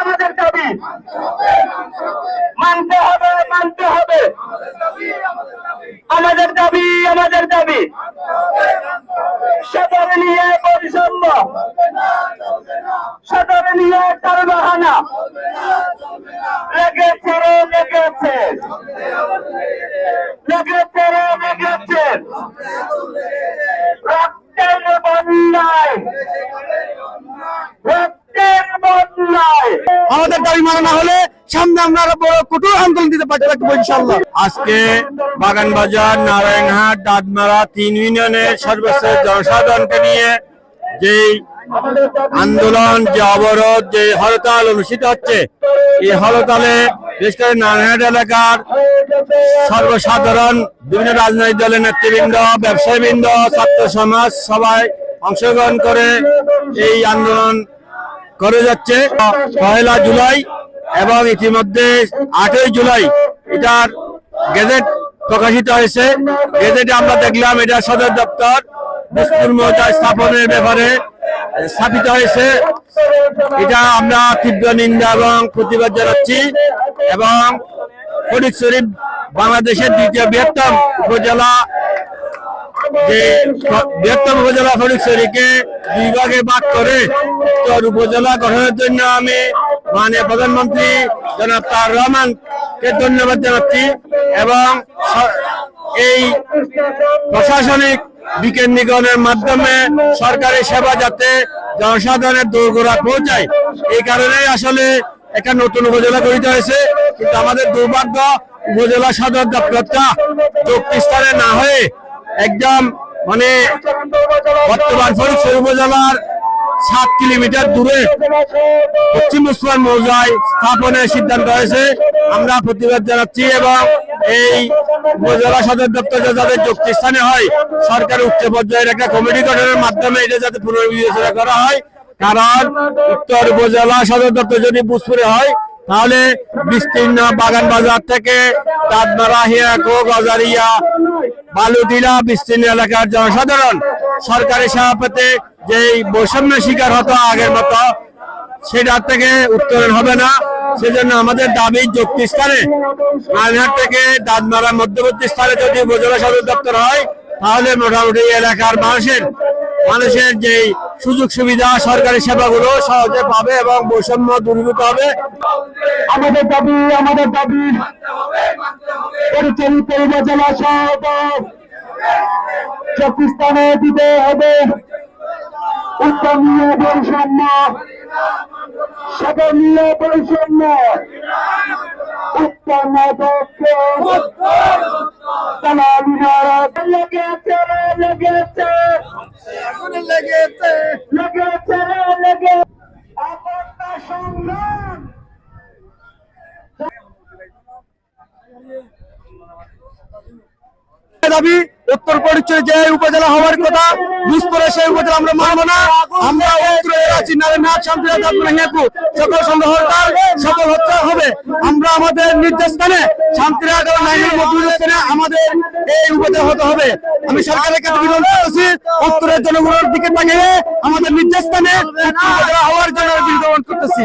আমাদের দাবি মানতে হবে, মানতে হবে। আমাদের দাবি, আমাদের দাবি। সদর নিয়ে বৈষম্য, সদর নিয়ে টালবাহানা লেগেছে রে লেগেছে, লেগেছে রে লেগেছে। রক্তের বন্যায়, রক্তের বন্যায় আমাদের দাবি মানা না হলে সামনে আমরা আরো বড় কঠোর আন্দোলন দিতে পারবো ইনশাআল্লাহ। আজকে বাগানবাজার, নারায়ণহাট, দাঁতমারা 3 ইউনিয়নের সর্বশেষ জনসাধারণকে নিয়ে যেই আন্দোলন, যে অবরোধ, যে হরতাল অনুষ্ঠিত হচ্ছে, এই হরতালে বিশেষ করে নারায়ণহাট এলাকার সর্বসাধারণ, বিভিন্ন রাজনৈতিক দলের নেতৃবৃন্দ, ব্যবসায়ীবৃন্দ, ছাত্র সমাজ সবাই অংশগ্রহণ করে এই আন্দোলন করে যাচ্ছে। 1 জুলাই এবং ইতিমধ্যে 8 জুলাই এটার গেজেট প্রকাশিত হয়েছে। গেজেটে আমরা দেখলাম এটা সদর দপ্তর দিসপুর মৌজা স্থাপনের ব্যাপারে স্থাপিত হয়েছে। এটা আমরা তীব্র নিন্দা এবং প্রতিবাদ জানাচ্ছি এবং ফটিকছড়ি বাংলাদেশের 2য় বৃহত্তম উপজেলা, যে বৃহত্তম উপজেলা ফটিকছড়িকে 2 ভাগে ভাগ করে উত্তর উপজেলা গঠনের জন্য আমি মাননীয় প্রধানমন্ত্রী জনাব তারেক রহমানকে ধন্যবাদ জানাচ্ছি এবং এই প্রশাসনিক বিকেন্দ্রীকরণের মাধ্যমে সরকারি সেবা যাতে জনসাধারণের দোরগোড়ায় পৌঁছায়, এই কারণে আসলে একটা নতুন উপজেলা গঠিত হয়েছে। কিন্তু আমাদের দুর্ভাগ্য, উপজেলা সদর দপ্তরটা যুক্তিস্থানে না হয়ে একদম বর্তমান ফটিকছড়ি উপজেলার 7 কিলোমিটার দূরে পশ্চিম মুসলমান মৌজায় স্থাপনের সিদ্ধান্ত হয়েছে। আমরা প্রতিবাদ জানাচ্ছি এবং এই উপজেলা সদর দপ্তর যাতে যুক্তিস্থানে হয়, সরকারের উচ্চ পর্যায়ের একটা কমিটি গঠনের মাধ্যমে এটা যাতে পুনর্বিবেচনা করা হয়। কারণ উত্তর উপজেলা সদর দপ্তর যদি ভূজপুরে হয়, তাহলে বিস্তীর্ণ বাগানবাজার থেকে দাঁতমারা, হিয়াকো, গজারিয়া, বালুদিলা বিস্তীর্ণ এলাকার জনসাধারণ সরকারি সেবা পেতে যে বৈষম্যের শিকার হতো আগের মতো, সেটা থেকে উত্তরণ হবে না। সেজন্য আমাদের দাবি যুক্তিস্থানে নারায়ণহাট থেকে দাঁতমারা মধ্যবর্তী স্থানে যদি উপজেলা সদর দপ্তর হয়, তাহলে মোটামুটি এলাকার মানুষের যে সুযোগ সুবিধা, সরকারি সেবাগুলো সহজে পাবে এবং বৈষম্য দূরীভূত হবে। আমাদের দাবি, আমাদের দাবি পরিচালিত উপজেলা সদর যুক্তিস্থানে দিতে হবে। উত্তর নিয়ে বৈষম্য, সদর নিয়ে বৈষম্য, উত্তর না দক্ষিণ লেগেছে লেগেছে লেগেছে লেগেছে লেগে আপনার সংগ্রাম। দাবি উত্তর ফটিকছড়ি যে উপজেলা হওয়ার কথা, ভূজপুরে সেই উপজেলা আমরা মানব না। আমরা উত্তরে আছি নারায়ণহাট, শান্তিরা, দাঁতমারা, হিয়াকো সকল সংগ্রহ হরতাল সফল হতে হবে। আমরা আমাদের নির্দেশ স্থানে শান্তিরা এবং নারায়ণহাটের মধ্যস্থানে আমাদের এই উপজেলা হতে হবে। আমি সরকারের কাছে বিনতি করছি, উত্তরের জনগণের দিকে তাকিয়ে আমাদের নির্দেশ স্থানে উপজেলা হওয়ার জন্য বিনতি করতেছি।